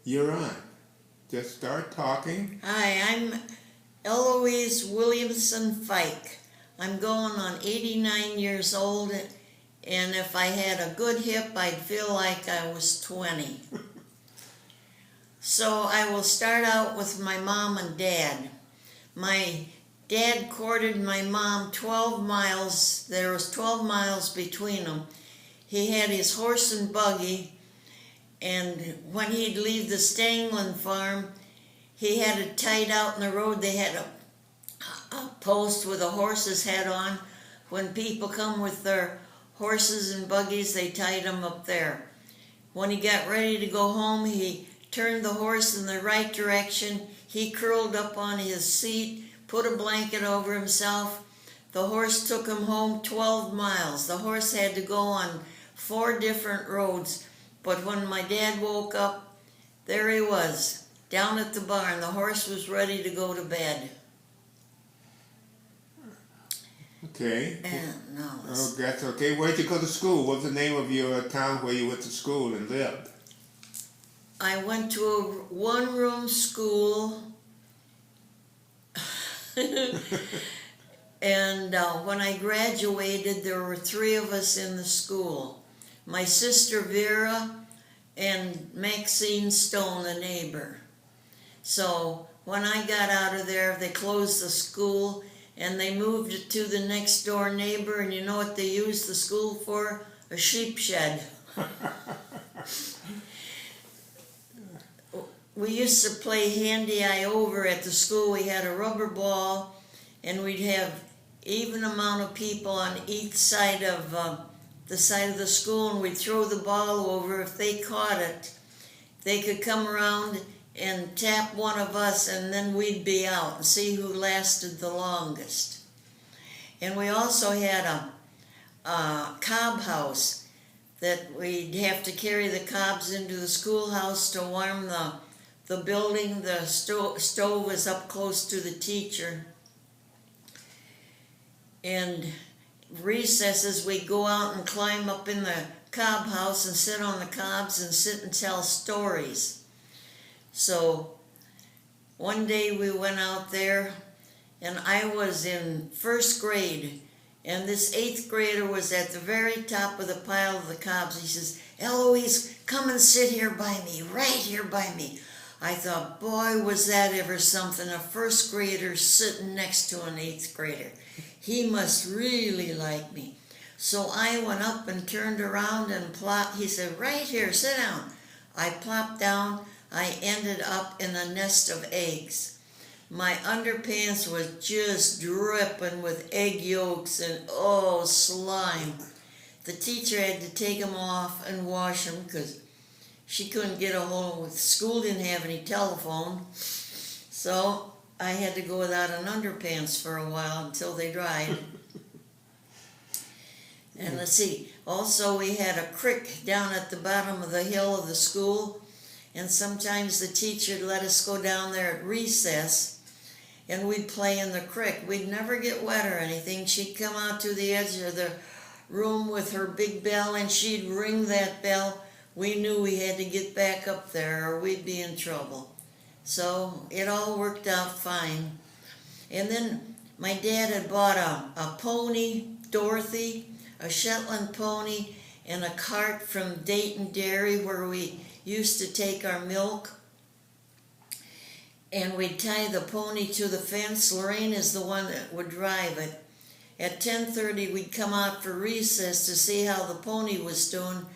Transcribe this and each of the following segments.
You're on. Just start talking. Hi, I'm Eloise Fike. I'm going on 89 years old, and if I had a good hip, I'd feel like I was 20. So I will start out with my mom and dad. My dad courted my mom 12 miles. There was 12 miles between them. He had his horse and buggy, and when he'd leave the Stanglin farm, he had it tied out in the road. They had a post with a horse's head on. When people come with their horses and buggies, they tied them up there. When he got ready to go home, he turned the horse in the right direction. He curled up on his seat, put a blanket over himself. The horse took him home 12 miles. The horse had to go on 4 different roads. But when my dad woke up, there he was, down at the barn. The horse was ready to go to bed. Okay. No. Oh, that's okay. Where'd you go to school? What's the name of your town where you went to school and lived? I went to a one-room school, and when I graduated, there were 3 of us in the school. My sister Vera and Maxine Stone, a neighbor. So when I got out of there, they closed the school and they moved it to the next door neighbor, and you know what they used the school for? A sheep shed. We used to play handy-eye over at the school. We had a rubber ball, and we'd have even amount of people on each side of the side of the school, and we'd throw the ball over. If they caught it, they could come around and tap one of us, and then we'd be out and see who lasted the longest. And we also had a cob house that we'd have to carry the cobs into the schoolhouse to warm the building. The stove was up close to the teacher. And recesses, we'd go out and climb up in the cob house and sit on the cobs and sit and tell stories. So one day we went out there, and I was in 1st grade, and this 8th grader was at the very top of the pile of the cobs. He says, "Eloise, come and sit here by me, right here by me." I thought, boy, was that ever something, a 1st grader sitting next to an 8th grader. He must really like me. So I went up and turned around and plopped. He said, "Right here, sit down." I plopped down. I ended up in a nest of eggs. My underpants was just dripping with egg yolks and, slime. The teacher had to take them off and wash them because she couldn't get a hold of it. School didn't have any telephone. So I had to go without an underpants for a while until they dried. And let's see, also we had a creek down at the bottom of the hill of the school, and sometimes the teacher would let us go down there at recess, and we'd play in the creek. We'd never get wet or anything. She'd come out to the edge of the room with her big bell, and she'd ring that bell. We knew we had to get back up there or we'd be in trouble. So it all worked out fine. And then my dad had bought a pony, Dorothy, a Shetland pony, and a cart from Dayton Dairy where we used to take our milk. And we'd tie the pony to the fence. Lorraine is the one that would drive it. At 10:30 we'd come out for recess to see how the pony was doing.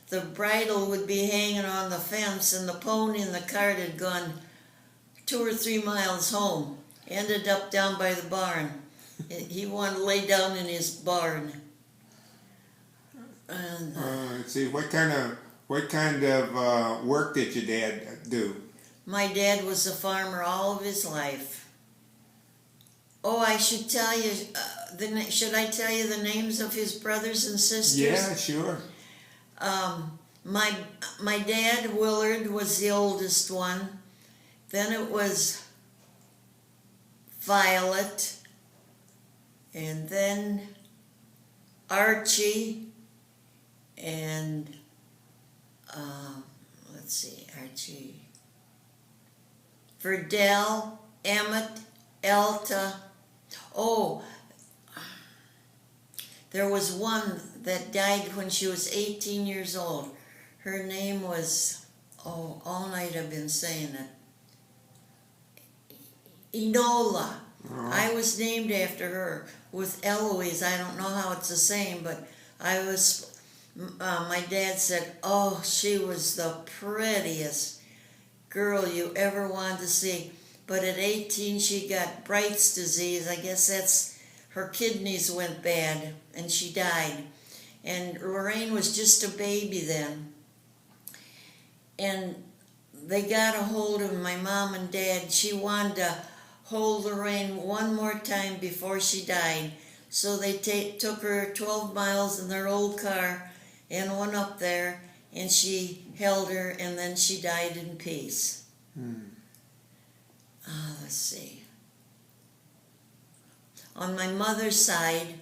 The bridle would be hanging on the fence, and the pony and the cart had gone 2 or 3 miles home. Ended up down by the barn. He wanted to lay down in his barn. And, Let's see, what kind of work did your dad do? my dad was a farmer all of his life. Oh, I should tell you, should I tell you the names of his brothers and sisters? Yeah, sure. My dad, Willard, was the oldest one. Then it was Violet, and then Archie, and let's see, Archie. Verdell, Emmett, Elta. Oh, there was one that died when she was 18 years old. Her name was, oh, all night I've been saying it. Enola. I was named after her with Eloise. I don't know how it's the same, but my dad said, oh, she was the prettiest girl you ever wanted to see. But at 18, she got Bright's disease. I guess that's, her kidneys went bad, and she died. And Lorraine was just a baby then. And they got a hold of my mom and dad. She wanted to hold Lorraine one more time before she died. So they took her 12 miles in their old car and went up there, and she held her, and then she died in peace. Let's see. On my mother's side,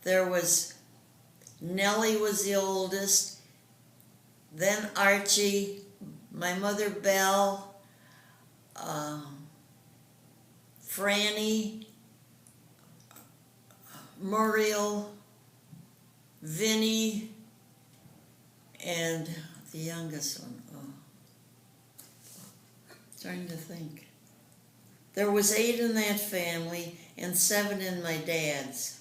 there was Nellie was the oldest, then Archie, my mother Belle, Franny, Muriel, Vinny, and the youngest one. Trying to think. There was 8 in that family and 7 in my dad's.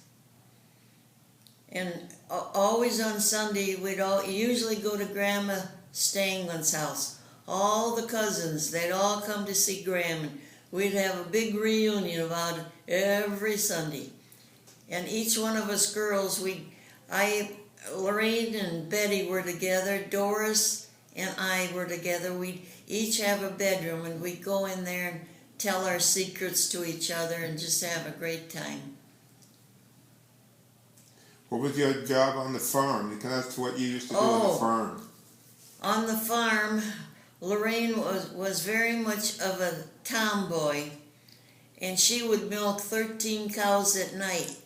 And always on Sunday, we'd usually go to Grandma Stanglin's house. All the cousins, they'd all come to see Grandma. We'd have a big reunion about it every Sunday. And each one of us girls, Lorraine and Betty were together, Doris and I were together. We'd each have a bedroom, and we'd go in there and tell our secrets to each other and just have a great time. What was your job on the farm? Because that's what you used to do on the farm. On the farm, Lorraine was very much of a tomboy, and she would milk 13 cows at night.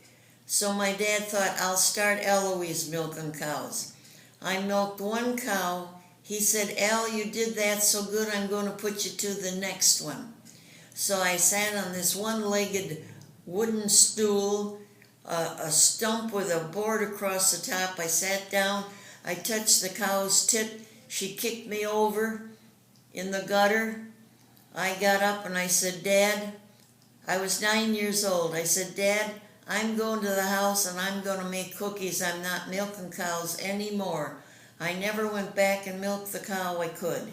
So my dad thought, I'll start Eloise milking cows. I milked 1 cow. He said, Al, you did that so good, I'm going to put you to the next one. So I sat on this one-legged wooden stool, a stump with a board across the top. I sat down, I touched the cow's tit. She kicked me over in the gutter. I got up and I said, Dad, I was 9 years old. I said, Dad, I'm going to the house and I'm going to make cookies. I'm not milking cows anymore. I never went back and milked the cow I could.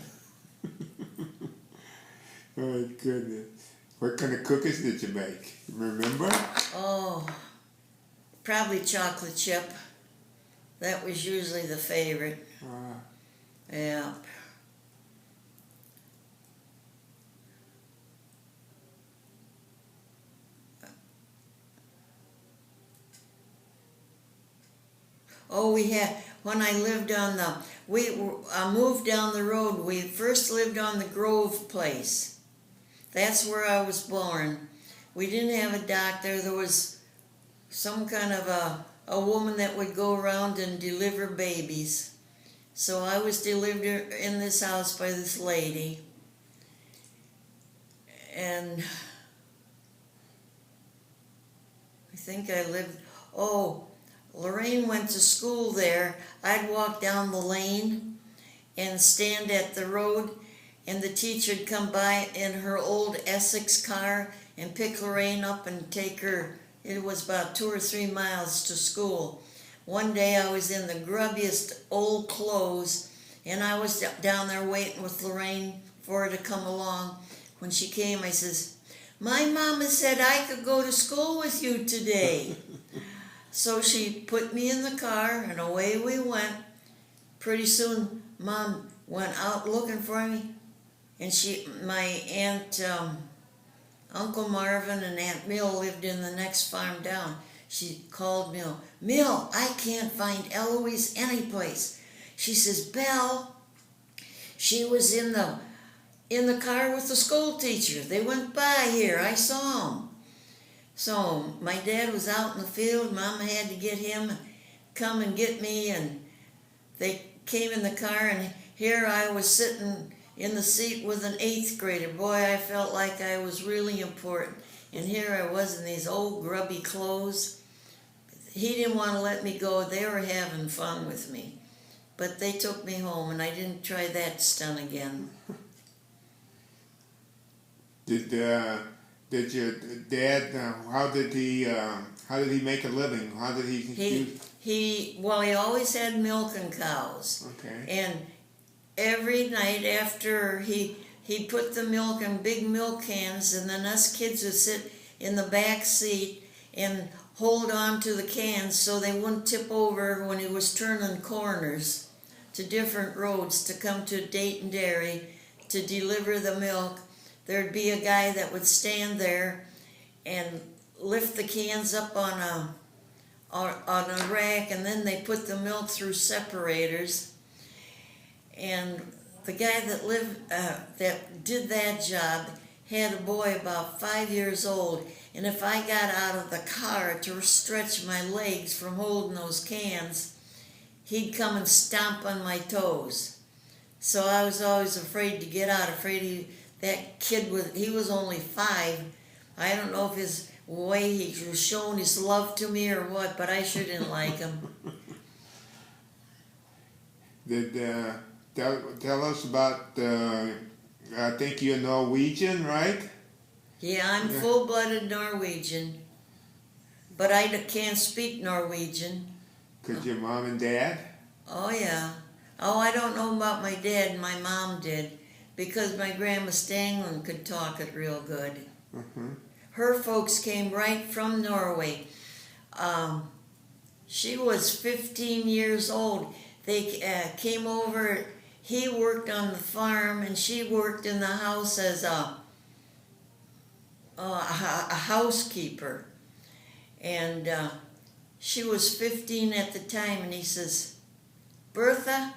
Oh, goodness. What kind of cookies did you make? Remember? Oh, probably chocolate chip. That was usually the favorite. Yeah. Oh, when I lived on moved down the road, we first lived on the Grove place. That's where I was born. We didn't have a doctor. There was some kind of a woman that would go around and deliver babies. So I was delivered in this house by this lady. And I think I lived, Lorraine went to school there. I'd walk down the lane and stand at the road, and the teacher'd come by in her old Essex car and pick Lorraine up and take her. It was about 2 or 3 miles to school. One day I was in the grubbiest old clothes, and I was down there waiting with Lorraine for her to come along. When she came, I says, my mama said I could go to school with you today. So she put me in the car, and away we went. Pretty soon, Mom went out looking for me, and my aunt, Uncle Marvin and Aunt Mill lived in the next farm down. She called Mill. Mill, I can't find Eloise anyplace. She says, Belle, she was in the car with the school teacher. They went by here. I saw them. So my dad was out in the field. Mama had to get him and come and get me, and they came in the car, and here I was sitting in the seat with an 8th grader. Boy, I felt like I was really important. And here I was in these old grubby clothes. He didn't want to let me go. They were having fun with me. But they took me home, and I didn't try that stunt again. Did your dad? How did he make a living? How did He always had milking cows. Okay. And every night after he'd put the milk in big milk cans, and then us kids would sit in the back seat and hold on to the cans so they wouldn't tip over when he was turning corners to different roads to come to Dayton Dairy to deliver the milk. There'd be a guy that would stand there and lift the cans up on a rack, and then they put the milk through separators. And the guy that did that job had a boy about 5 years old, and if I got out of the car to stretch my legs from holding those cans, he'd come and stomp on my toes. So I was always afraid to get out, that kid he was only 5. I don't know if his way he was showing his love to me or what, but I sure didn't like him. Tell us about, I think you're Norwegian, right? Yeah, I'm full-blooded Norwegian, but I can't speak Norwegian. Because your mom and dad? Oh, yeah. Oh, I don't know about my dad. My mom did, because my grandma Stanglin could talk it real good. Mm-hmm. Her folks came right from Norway. She was 15 years old. They came over. He worked on the farm, and she worked in the house as a housekeeper. And she was 15 at the time, and he says, "Bertha,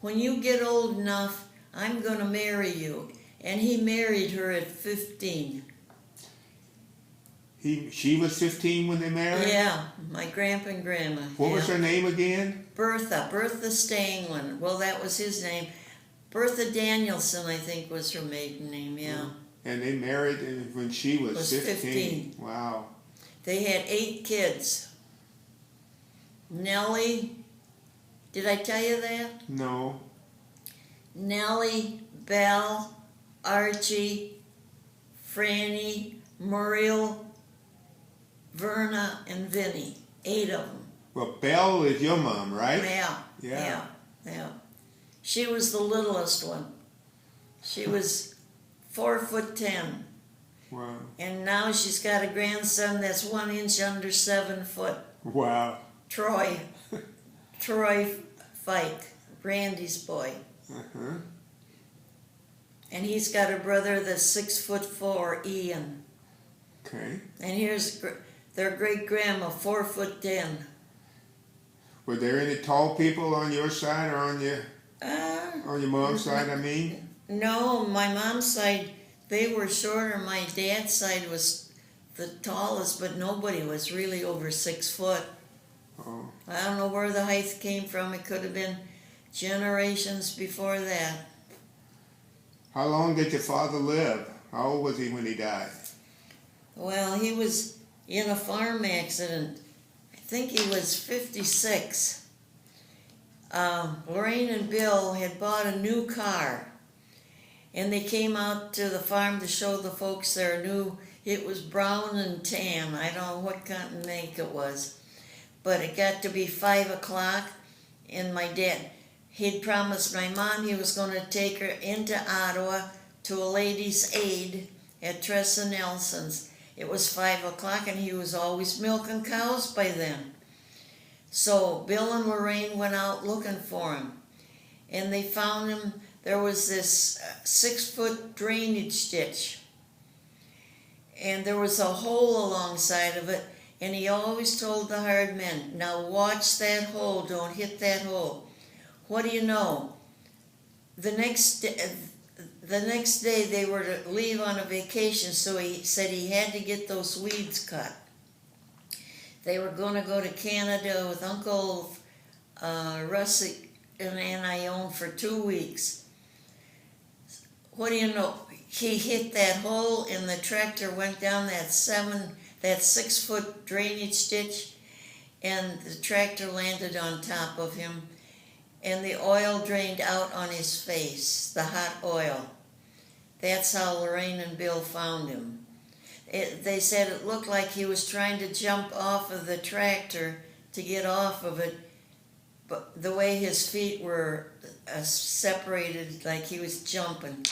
when you get old enough, I'm going to marry you." And he married her at 15. She was 15 when they married? Yeah, my grandpa and grandma. What was her name again? Bertha Stanglin. Well, that was his name. Bertha Danielson, I think, was her maiden name, yeah. And they married when she was 15. Wow. They had 8 kids. Nellie, did I tell you that? No. Nellie, Belle, Archie, Franny, Muriel, Verna, and Vinny. 8 of them. Well, Belle is your mom, right? Yeah. She was the littlest one. She was 4'10". Wow. And now she's got a grandson that's 1 inch under 7 foot. Wow. Troy Fike, Randy's boy. Uh-huh. And he's got a brother that's 6'4", Ian. Okay. And here's their great grandma, 4'10". Were there any tall people on your side or on your mom's side, I mean? No, my mom's side, they were shorter. My dad's side was the tallest, but nobody was really over 6 foot. Oh. I don't know where the height came from. It could have been generations before that. How long did your father live? How old was he when he died? Well, he was in a farm accident. I think he was 56. Lorraine and Bill had bought a new car, and they came out to the farm to show the folks their new, it was brown and tan. I don't know what kind of make it was, but it got to be 5 o'clock, and my dad, he'd promised my mom he was going to take her into Ottawa to a ladies' aid at Tressa Nelson's. It was 5 o'clock, and he was always milking cows by then. So Bill and Lorraine went out looking for him, and they found him. There was this 6-foot drainage ditch, and there was a hole alongside of it, and he always told the hard men, "Now watch that hole, don't hit that hole." What do you know? The next day they were to leave on a vacation, so he said he had to get those weeds cut. They were going to go to Canada with Uncle Russie and Aunt Ione for 2 weeks. what do you know? He hit that hole and the tractor went down that 6-foot drainage ditch, and the tractor landed on top of him, and the oil drained out on his face, the hot oil. That's how Lorraine and Bill found him. They said it looked like he was trying to jump off of the tractor to get off of it, but the way his feet were separated, like he was jumping,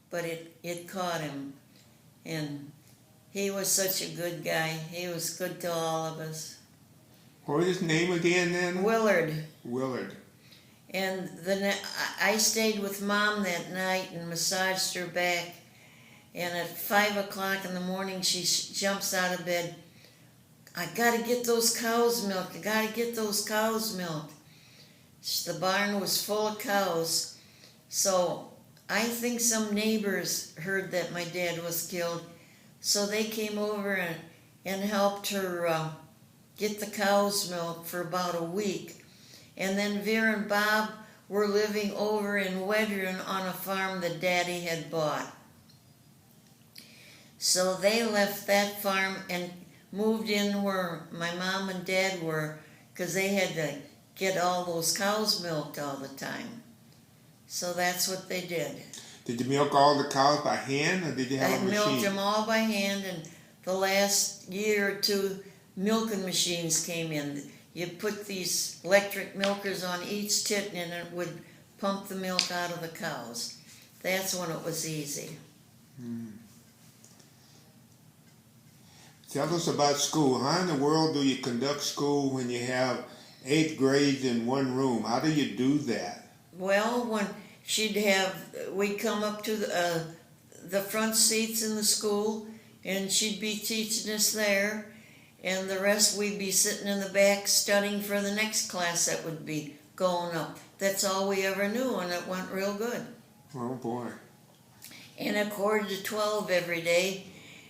but it caught him. And he was such a good guy. He was good to all of us. What was his name again then? Willard. Willard. And I stayed with Mom that night and massaged her back. And at 5 o'clock in the morning, she jumps out of bed. I gotta get those cows milked. I gotta get those cows milked. The barn was full of cows. So I think some neighbors heard that my dad was killed. So they came over and helped her get the cows milked for about a week. And then Vera and Bob were living over in Wedren on a farm that Daddy had bought. So they left that farm and moved in where my mom and dad were, because they had to get all those cows milked all the time. So that's what they did. Did you milk all the cows by hand, or did you have a machine? I milked them all by hand, and the last year or two, milking machines came in. You put these electric milkers on each tit, and it would pump the milk out of the cows. That's when it was easy. Tell us about school. How in the world do you conduct school when you have 8 grades in one room? How do you do that? Well, when we'd come up to the front seats in the school, and she'd be teaching us there, and the rest we'd be sitting in the back studying for the next class that would be going up. That's all we ever knew, and it went real good. Oh boy. And at 11:45 every day,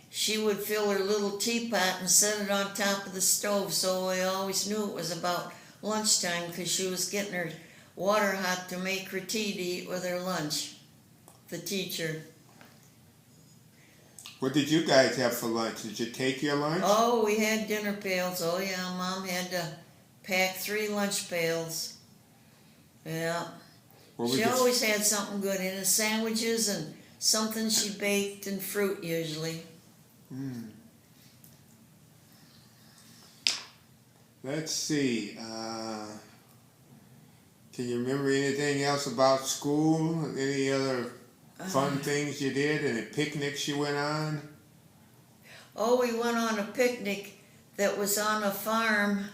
she would fill her little teapot and set it on top of the stove, so we always knew it was about lunchtime, because she was getting her water hot to make her tea to eat with her lunch, the teacher. What did you guys have for lunch? Did you take your lunch? Oh, we had dinner pails. Oh yeah, Mom had to pack 3 lunch pails. Yeah. She always had something good in it, sandwiches and something she baked, and fruit usually. Let's see. Can you remember anything else about school? Any other fun things you did? Any picnics you went on? Oh, we went on a picnic that was on a farm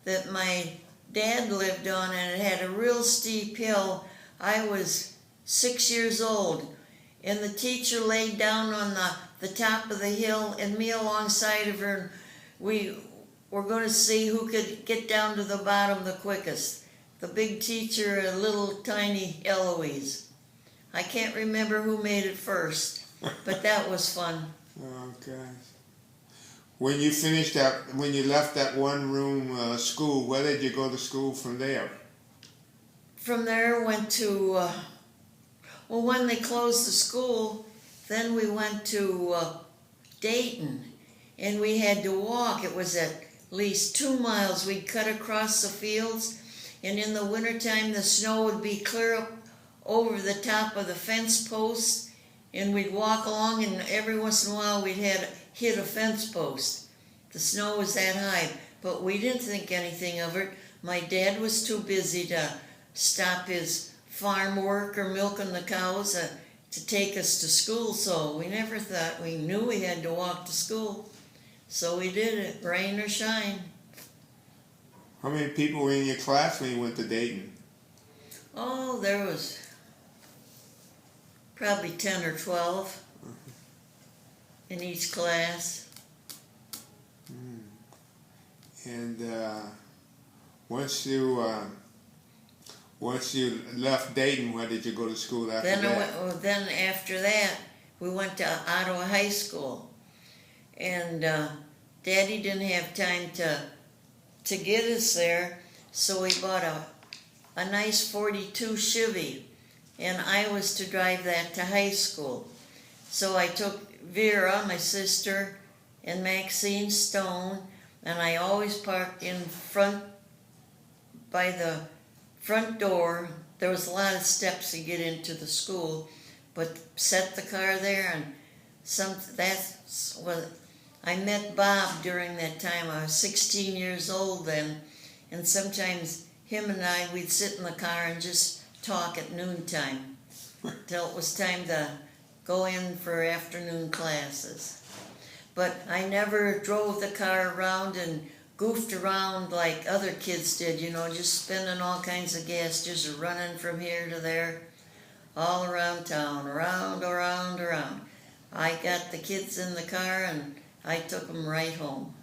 that my dad lived on, and it had a real steep hill. I was 6 years old, and the teacher laid down on the top of the hill, and me alongside of her, and we were going to see who could get down to the bottom the quickest. The big teacher, a little tiny Eloise. I can't remember who made it first, but that was fun. Okay. When you left that one-room school, where did you go to school from there? From there, went to, when they closed the school, then we went to Dayton, and we had to walk. It was at least 2 miles. We'd cut across the fields, and in the wintertime, the snow would be clear up over the top of the fence posts, and we'd walk along, and every once in a while we'd hit a fence post. The snow was that high, but we didn't think anything of it. My dad was too busy to stop his farm work or milking the cows to take us to school, so we never thought, we knew we had to walk to school. So we did it, rain or shine. How many people were in your class when you went to Dayton? Oh, there was probably 10 or 12 in each class. And once you left Dayton, where did you go to school after that? Then after that, we went to Ottawa High School. And Daddy didn't have time to get us there, so we bought a nice 42 Chevy and I was to drive that to high school. So I took Vera, my sister, and Maxine Stone, and I always parked in front by the front door. There was a lot of steps to get into the school, but set the car there, and that's what I met Bob during that time. I was 16 years old then, and sometimes him and we'd sit in the car and just talk at noontime till it was time to go in for afternoon classes. But I never drove the car around and goofed around like other kids did, just spending all kinds of gas, just running from here to there, all around town, around. I got the kids in the car and I took them right home.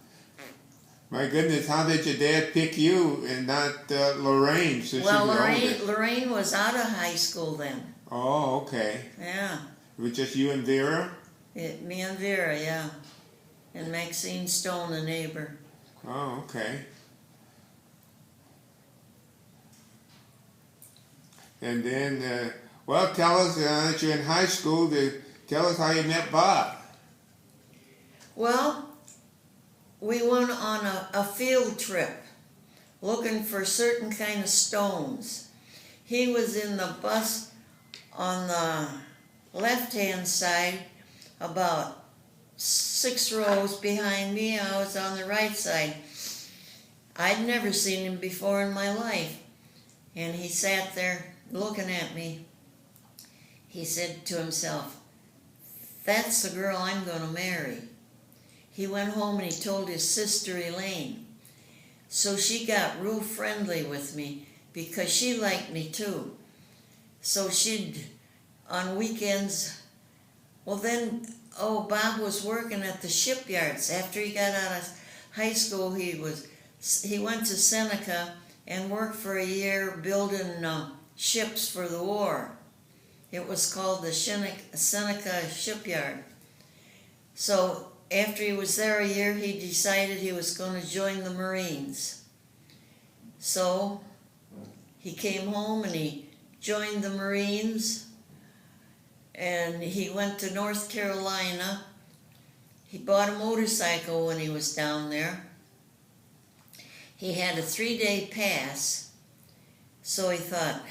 My goodness, how did your dad pick you and not Lorraine? Since Well, she was Lorraine was out of high school then. Oh, okay. Yeah. It was just you and Vera? Me and Vera, yeah. And Maxine Stone, the neighbor. Oh, okay. And then, tell us that you're in high school. Tell us how you met Bob. Well, we went on a field trip looking for certain kind of stones. He was in the bus on the left-hand side, about 6 rows behind me. I was on the right side. I'd never seen him before in my life. And he sat there looking at me. He said to himself, "That's the girl I'm going to marry." He went home and he told his sister Elaine. So she got real friendly with me because she liked me too. So she'd, on weekends, Bob was working at the shipyards. After he got out of high school, he went to Seneca and worked for a year building ships for the war. It was called the Seneca Shipyard. So after he was there a year, he decided he was going to join the Marines. So he came home and he joined the Marines, and he went to North Carolina. He bought a motorcycle when he was down there. He had a 3-day pass, so he thought,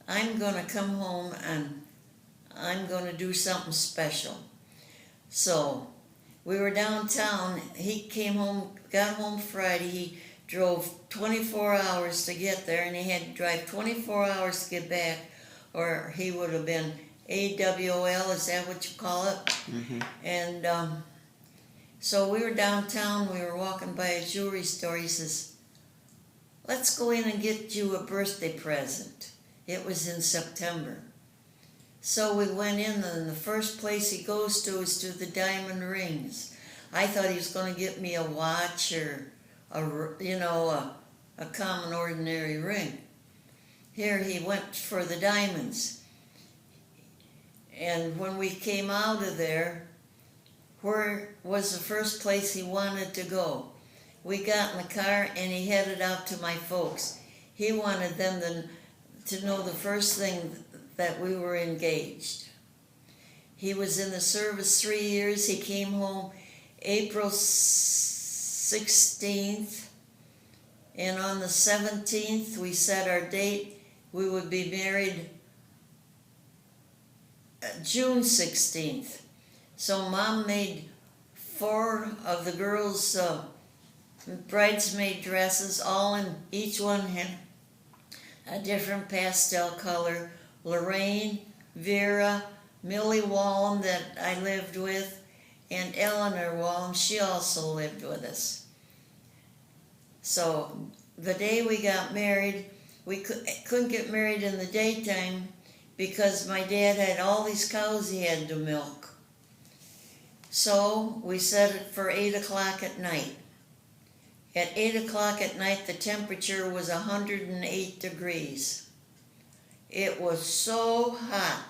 I'm going to come home and I'm going to do something special. So we were downtown. He came home, got home Friday. He drove 24 hours to get there, and he had to drive 24 hours to get back, or he would have been AWOL, is that what you call it? Mm-hmm. And so we were downtown. We were walking by a jewelry store. He says, "Let's go in and get you a birthday present." It was in September. So we went in, and the first place he goes to is to the diamond rings. I thought he was going to get me a watch or a common ordinary ring. Here he went for the diamonds. And when we came out of there, where was the first place he wanted to go? We got in the car and he headed out to my folks. He wanted them to know the first thing that we were engaged. He was in the service 3 years. He came home April 16th, and on the 17th we set our date. We would be married June 16th. So Mom made 4 of the girls' bridesmaid dresses, all in, each one had a different pastel color. Lorraine, Vera, Millie Wallum that I lived with, and Eleanor Wallum, she also lived with us. So the day we got married, we couldn't get married in the daytime because my dad had all these cows he had to milk. So we set it for 8 o'clock at night. At 8 o'clock at night, the temperature was 108 degrees. It was so hot,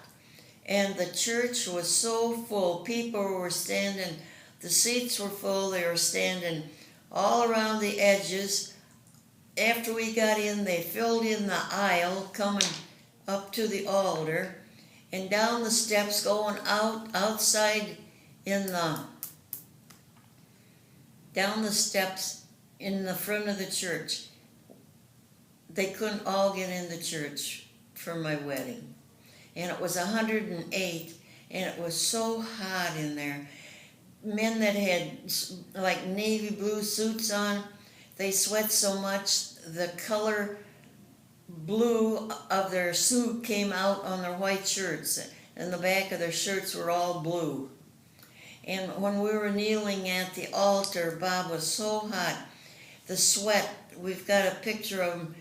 and the church was so full. People were standing, the seats were full. They were standing all around the edges. After we got in, they filled in the aisle, coming up to the altar, and down the steps going outside down the steps in the front of the church. They couldn't all get in the church for my wedding. And it was 108, and it was so hot in there. Men that had like navy blue suits on, they sweat so much the color blue of their suit came out on their white shirts, and the back of their shirts were all blue. And when we were kneeling at the altar, Bob was so hot. The sweat, we've got a picture of him,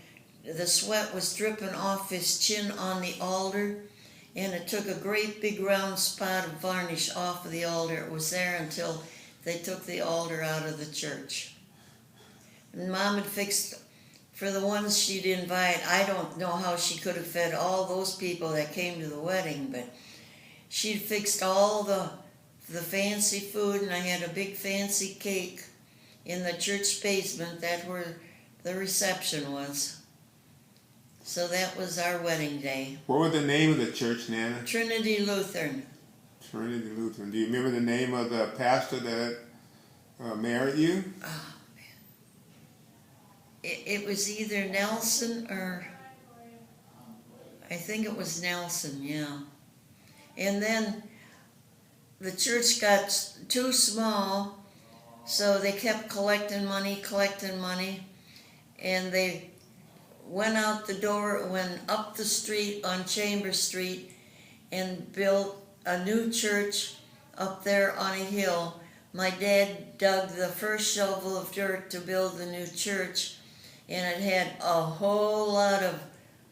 the sweat was dripping off his chin on the altar, and it took a great big round spot of varnish off of the altar. It was there until they took the altar out of the church. And Mom had fixed, for the ones she'd invite, I don't know how she could have fed all those people that came to the wedding, but she'd fixed all the fancy food, and I had a big fancy cake in the church basement. That's where the reception was. So that was our wedding day. What was the name of the church, Nana? Trinity Lutheran. Trinity Lutheran. Do you remember the name of the pastor that married you? Oh, man. It was either Nelson or... I think it was Nelson, yeah. And then the church got too small, so they kept collecting money, and they went out the door, went up the street on Chambers Street, and built a new church up there on a hill. My dad dug the first shovel of dirt to build the new church, and it had a whole lot of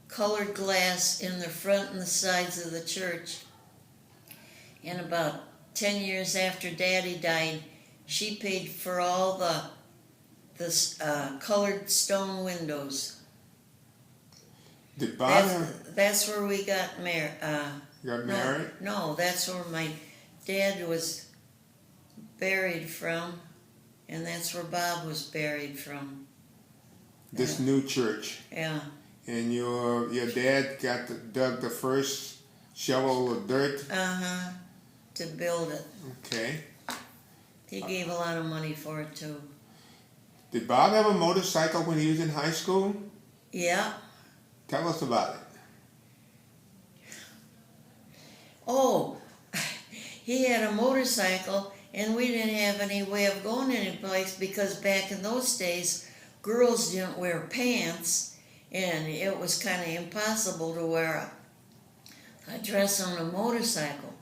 colored glass in the front and the sides of the church. And about 10 years after Daddy died, she paid for all the colored stone windows. Did Bob That's where we got married. got married? No, that's where my dad was buried from, and that's where Bob was buried from. This new church. Yeah. And your dad dug the first shovel of dirt? Uh-huh. To build it. Okay. He gave a lot of money for it, too. Did Bob have a motorcycle when he was in high school? Yeah. Tell us about it. Oh, he had a motorcycle, and we didn't have any way of going anyplace because back in those days, girls didn't wear pants, and it was kind of impossible to wear a dress on a motorcycle.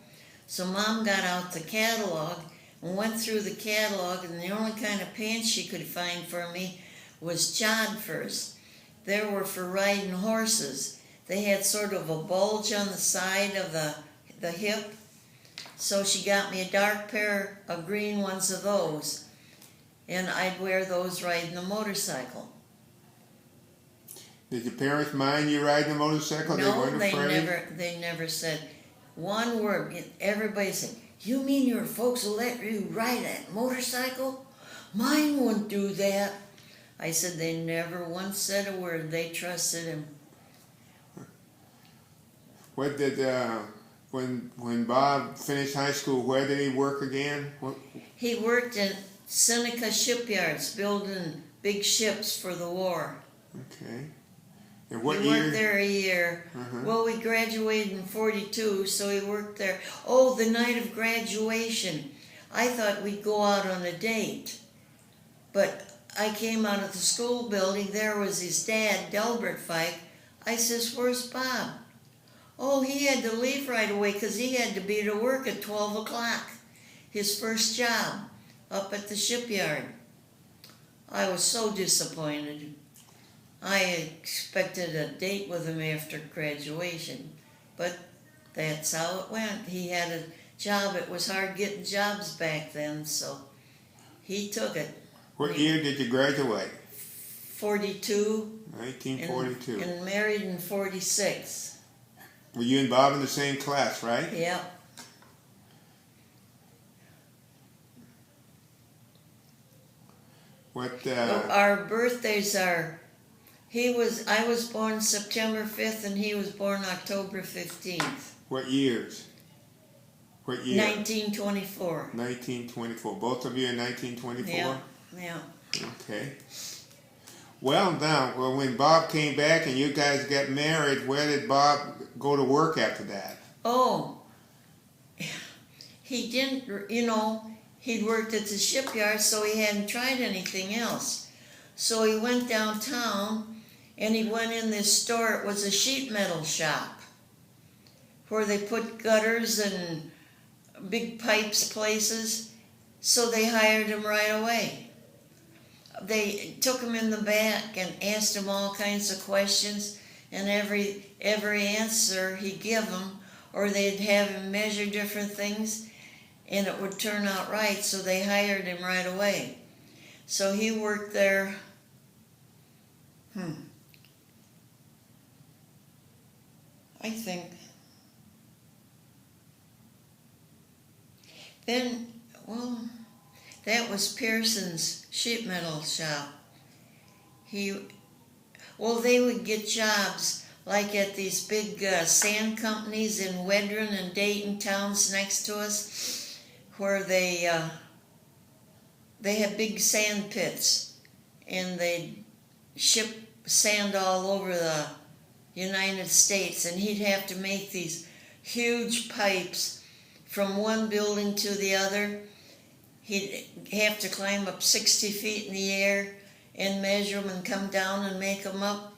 So Mom got out the catalog and went through the catalog, and the only kind of pants she could find for me was jodhpurs. They were for riding horses. They had sort of a bulge on the side of the hip. So she got me a dark pair of green ones of those, and I'd wear those riding the motorcycle. Did your parents mind you riding a motorcycle? No, They weren't afraid? they never said one word. Everybody said, "You mean your folks will let you ride that motorcycle? Mine wouldn't do that." I said they never once said a word. They trusted him. What did when Bob finished high school? Where did he work again? He worked in Seneca shipyards, building big ships for the war. Okay. And what He year? worked there a year. Uh-huh. Well, we graduated in 42, so he worked there. Oh, the night of graduation, I thought we'd go out on a date, but I came out of the school building. There was his dad, Delbert Fike. I says, "Where's Bob?" Oh, he had to leave right away because he had to be to work at 12 o'clock. His first job up at the shipyard. I was so disappointed. I expected a date with him after graduation, but that's how it went. He had a job. It was hard getting jobs back then, so he took it. What year did you graduate? 42. 1942. And married in 46. Were you and Bob in the same class, right? Yeah. What? Our birthdays are I was born September 5th and he was born October 15th. What years? What year? 1924. 1924. Both of you in 1924? Yeah. Okay. Well, now, when Bob came back and you guys got married, where did Bob go to work after that? Oh, he didn't, he'd worked at the shipyard, so he hadn't tried anything else. So he went downtown and he went in this store. It was a sheet metal shop where they put gutters and big pipes places. So they hired him right away. They took him in the back and asked him all kinds of questions, and every answer he'd give them, or they'd have him measure different things, and it would turn out right, so they hired him right away. So he worked there, I think. Then, that was Pearson's sheet metal shop. They would get jobs like at these big sand companies in Wedren and Dayton, towns next to us, where they had big sand pits, and they'd ship sand all over the United States, and he'd have to make these huge pipes from one building to the other. He'd have to climb up 60 feet in the air and measure them and come down and make them up.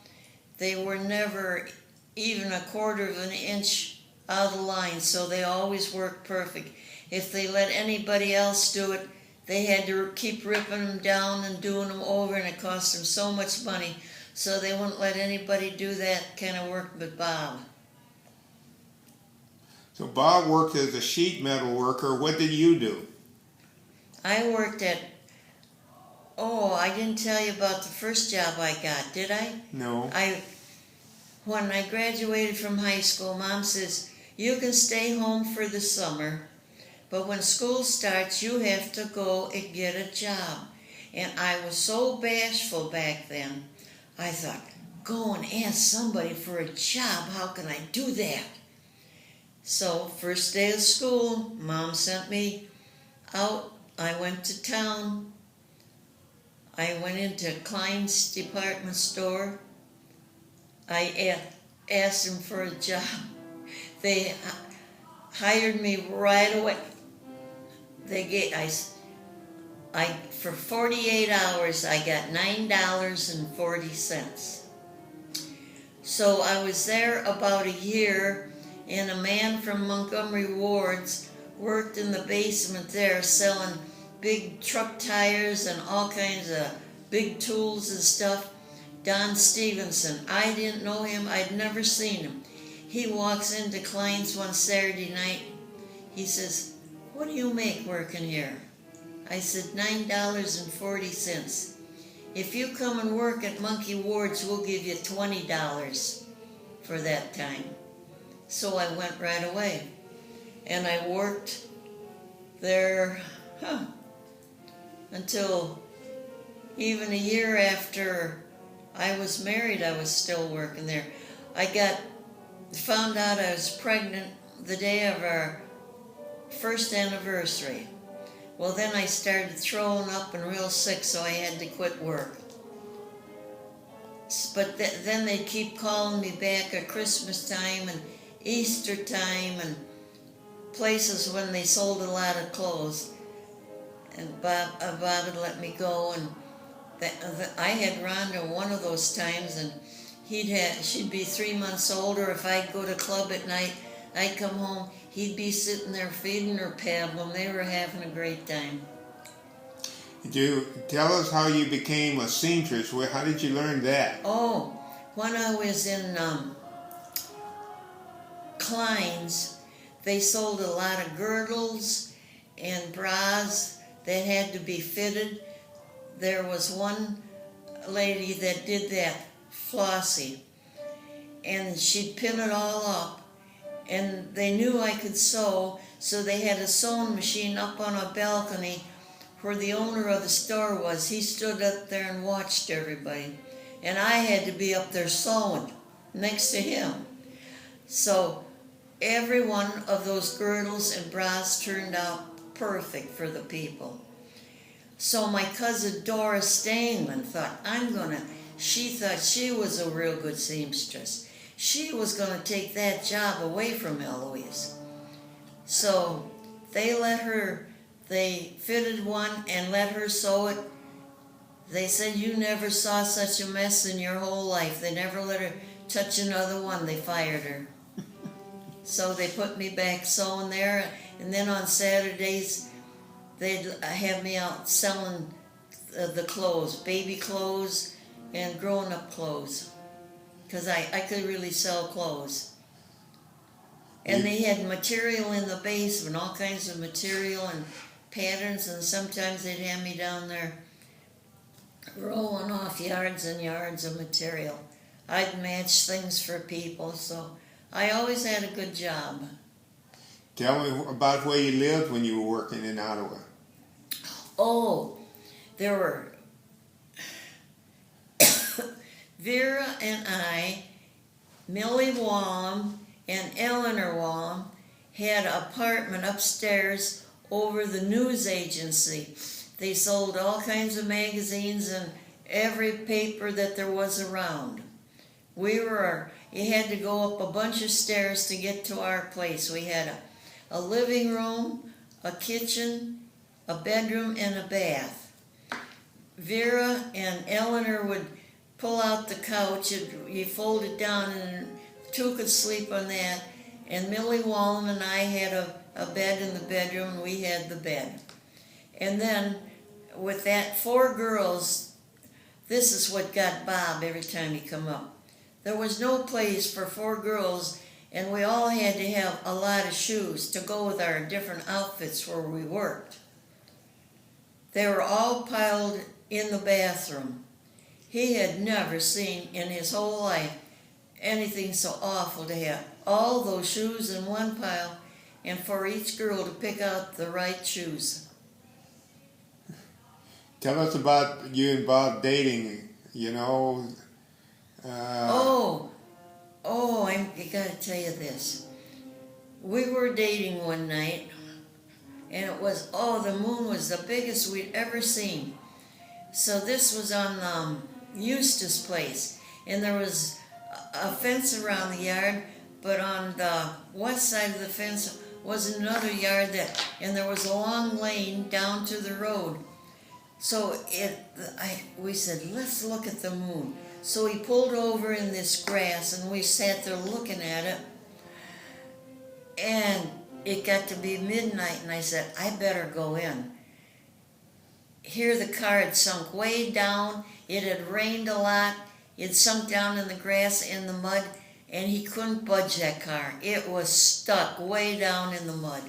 They were never even a quarter of an inch out of the line, so they always worked perfect. If they let anybody else do it, they had to keep ripping them down and doing them over, and it cost them so much money, so they wouldn't let anybody do that kind of work but Bob. So Bob worked as a sheet metal worker. What did you do? I worked at, I didn't tell you about the first job I got, did I? No. When I graduated from high school, Mom says, you can stay home for the summer, but when school starts, you have to go and get a job. And I was so bashful back then. I thought, go and ask somebody for a job. How can I do that? So, first day of school, Mom sent me out. I went to town. I went into Klein's department store. I asked them for a job. They hired me right away. For 48 hours, I got $9.40. So I was there about a year, and a man from Montgomery Wards worked in the basement there selling big truck tires and all kinds of big tools and stuff. Don Stevenson. I didn't know him. I'd never seen him. He walks into Klein's one Saturday night. He says, what do you make working here? I said, $9.40. If you come and work at Monkey Ward's, we'll give you $20 for that time. So I went right away. And I worked there until even a year after I was married, I was still working there. I found out I was pregnant the day of our first anniversary. Well, then I started throwing up and real sick, so I had to quit work. But then they'd keep calling me back at Christmas time and Easter time and places when they sold a lot of clothes. And Bob would let me go, and I had Rhonda one of those times, and she'd be 3 months older. If I'd go to club at night, I'd come home, he'd be sitting there feeding her pablum. They were having a great time. Could you tell us how you became a seamstress? How did you learn that? Oh, when I was in Klein's, they sold a lot of girdles and bras that had to be fitted. There was one lady that did that, Flossie, and she'd pin it all up, and they knew I could sew, so they had a sewing machine up on a balcony where the owner of the store was. He stood up there and watched everybody. and I had to be up there sewing next to him. So every one of those girdles and bras turned out perfect for the people. So my cousin Dora Stainman thought, she thought she was a real good seamstress. She was going to take that job away from Eloise. So they fitted one and let her sew it. They said, you never saw such a mess in your whole life. They never let her touch another one. They fired her. So they put me back sewing there, and then on Saturdays, they'd have me out selling the clothes, baby clothes and grown-up clothes, because I could really sell clothes. And they had material in the basement, all kinds of material and patterns, and sometimes they'd have me down there rolling off yards and yards of material. I'd match things for people, so I always had a good job. Tell me about where you lived when you were working in Ottawa. Oh, there were Vera and I, Millie Wallum, and Eleanor Wallum had an apartment upstairs over the news agency. They sold all kinds of magazines and every paper that there was around. You had to go up a bunch of stairs to get to our place. We had a living room, a kitchen, a bedroom, and a bath. Vera and Eleanor would pull out the couch, you fold it down, and two could sleep on that. And Millie Wallum and I had a bed in the bedroom, and we had the bed. And then with that, 4 girls, this is what got Bob every time he come up. There was no place for 4 girls, and we all had to have a lot of shoes to go with our different outfits where we worked. They were all piled in the bathroom. He had never seen in his whole life anything so awful to have all those shoes in one pile and for each girl to pick out the right shoes. Tell us about you and Bob dating, I gotta tell you this. We were dating one night, and it was, the moon was the biggest we'd ever seen. So this was on Eustace Place, and there was a fence around the yard, but on the west side of the fence was another yard and there was a long lane down to the road. So we said, let's look at the moon. So he pulled over in this grass, and we sat there looking at it. And it got to be midnight, and I said, I better go in. Here the car had sunk way down. It had rained a lot. It sunk down in the grass, in the mud, and he couldn't budge that car. It was stuck way down in the mud.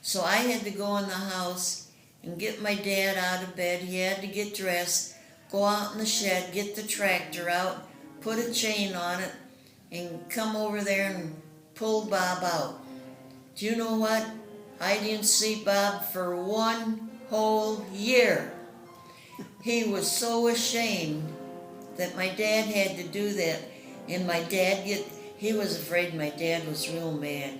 So I had to go in the house and get my dad out of bed. He had to get dressed, go out in the shed, get the tractor out, put a chain on it, and come over there and pull Bob out. Do you know what? I didn't see Bob for 1 whole year. He was so ashamed that my dad had to do that. And he was afraid my dad was real mad.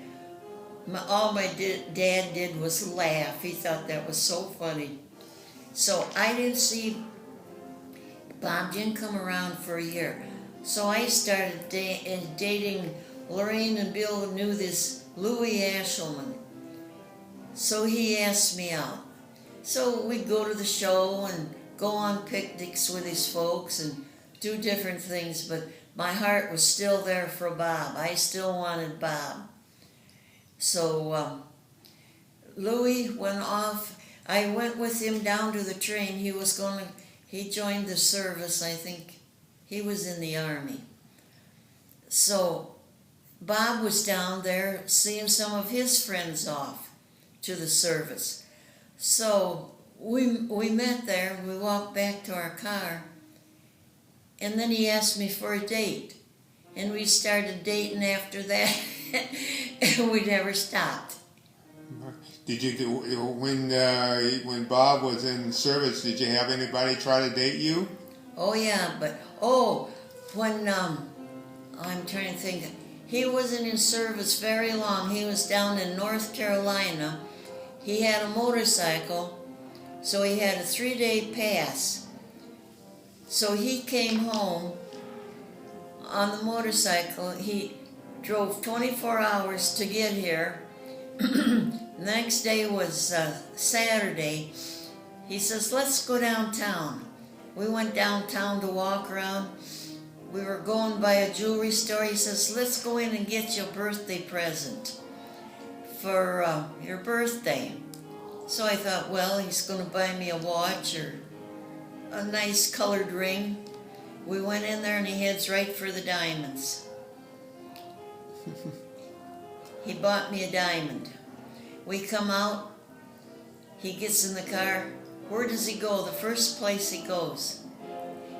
All my dad did was laugh. He thought that was so funny. So I didn't see, Bob didn't come around for a year. So I started dating Lorraine, and Bill knew this Louis Ashelman. So he asked me out. So we'd go to the show and go on picnics with his folks and do different things, but my heart was still there for Bob. I still wanted Bob. So Louis went off. I went with him down to the train. He joined the service, I think. He was in the Army. So Bob was down there seeing some of his friends off to the service. So we met there, we walked back to our car, and then he asked me for a date. And we started dating after that, and we never stopped. Did you, when Bob was in service, did you have anybody try to date you? Oh yeah, but Oh, when, I'm trying to think. He wasn't in service very long. He was down in North Carolina. He had a motorcycle, so he had a 3-day pass. So he came home on the motorcycle. He drove 24 hours to get here. The next day was Saturday. He says, let's go downtown. We went downtown to walk around. We were going by a jewelry store. He says, let's go in and get you a birthday present for your birthday. So I thought, well, he's going to buy me a watch or a nice colored ring. We went in there and he heads right for the diamonds. He bought me a diamond. We come out. He gets in the car. Where does he go? The first place he goes.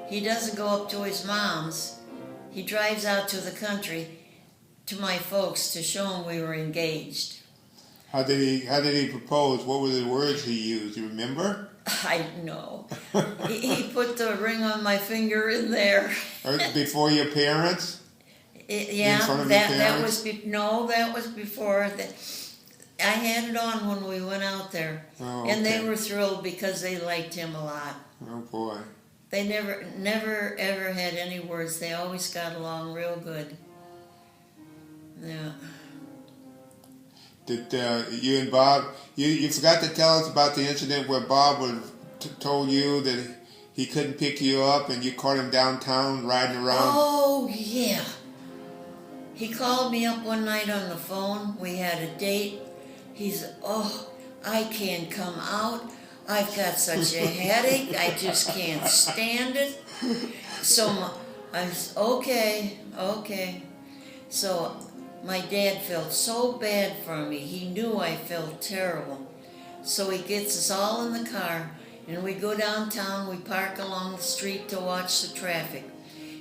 He doesn't go up to his mom's. He drives out to the country to my folks to show them we were engaged. How did he propose? What were the words he used? You remember? I know. he put the ring on my finger in there. Before your parents? Yeah, in front of that was that was before that. I had it on when we went out there, and they were thrilled because they liked him a lot. Oh boy! They never ever had any words. They always got along real good. Yeah. Did you and Bob? You forgot to tell us about the incident where Bob told you that he couldn't pick you up, and you caught him downtown riding around. Oh yeah. He called me up one night on the phone. We had a date. He said, oh, I can't come out. I've got such a headache. I just can't stand it. So I said, okay. So my dad felt so bad for me. He knew I felt terrible. So he gets us all in the car, and we go downtown. We park along the street to watch the traffic.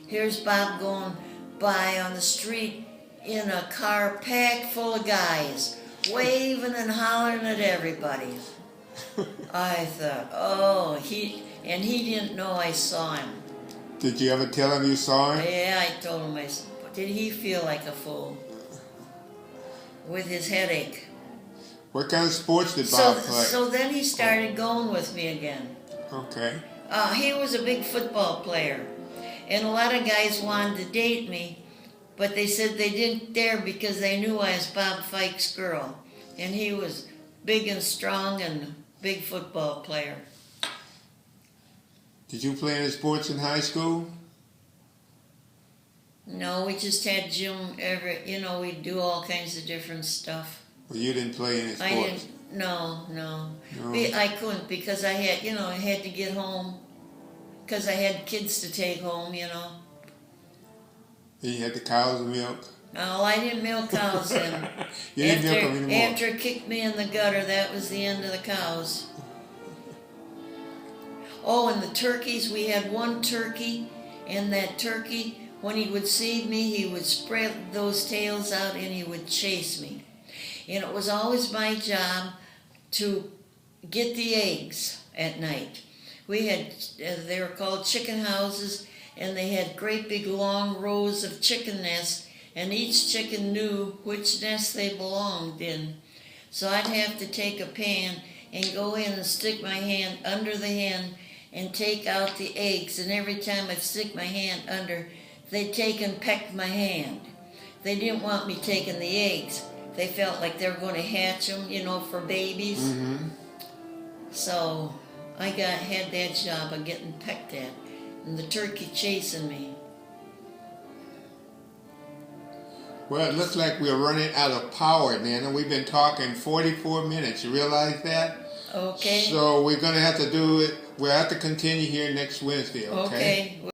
Here's Bob going by on the street in a car packed full of guys, waving and hollering at everybody. I thought, he didn't know I saw him. Did you ever tell him you saw him? Yeah, I told him. Did he feel like a fool with his headache? What kind of sports did Bob play? So then he started going with me again. Okay. He was a big football player, and a lot of guys wanted to date me, but they said they didn't dare because they knew I was Bob Fike's girl, and he was big and strong and big football player. Did you play any sports in high school? No, we just had gym we'd do all kinds of different stuff. Well, you didn't play any sports? I didn't, no. I couldn't because I had to get home because I had kids to take home, And you had the cows and milk? No, I didn't milk cows then. You didn't milk them anymore? After it kicked me in the gutter, that was the end of the cows. Oh, and the turkeys, we had one turkey, and that turkey, when he would see me, he would spread those tails out and he would chase me. And it was always my job to get the eggs at night. We had, they were called chicken houses, and they had great big long rows of chicken nests, and each chicken knew which nest they belonged in. So I'd have to take a pan and go in and stick my hand under the hen and take out the eggs, and every time I'd stick my hand under, they'd take and peck my hand. They didn't want me taking the eggs. They felt like they were going to hatch them, for babies. Mm-hmm. So I had that job of getting pecked at, and the turkey chasing me. Well, it looks like we're running out of power, Nana. We've been talking 44 minutes. You realize that? Okay. So we're going to have to do it. We'll have to continue here next Wednesday, okay? Okay.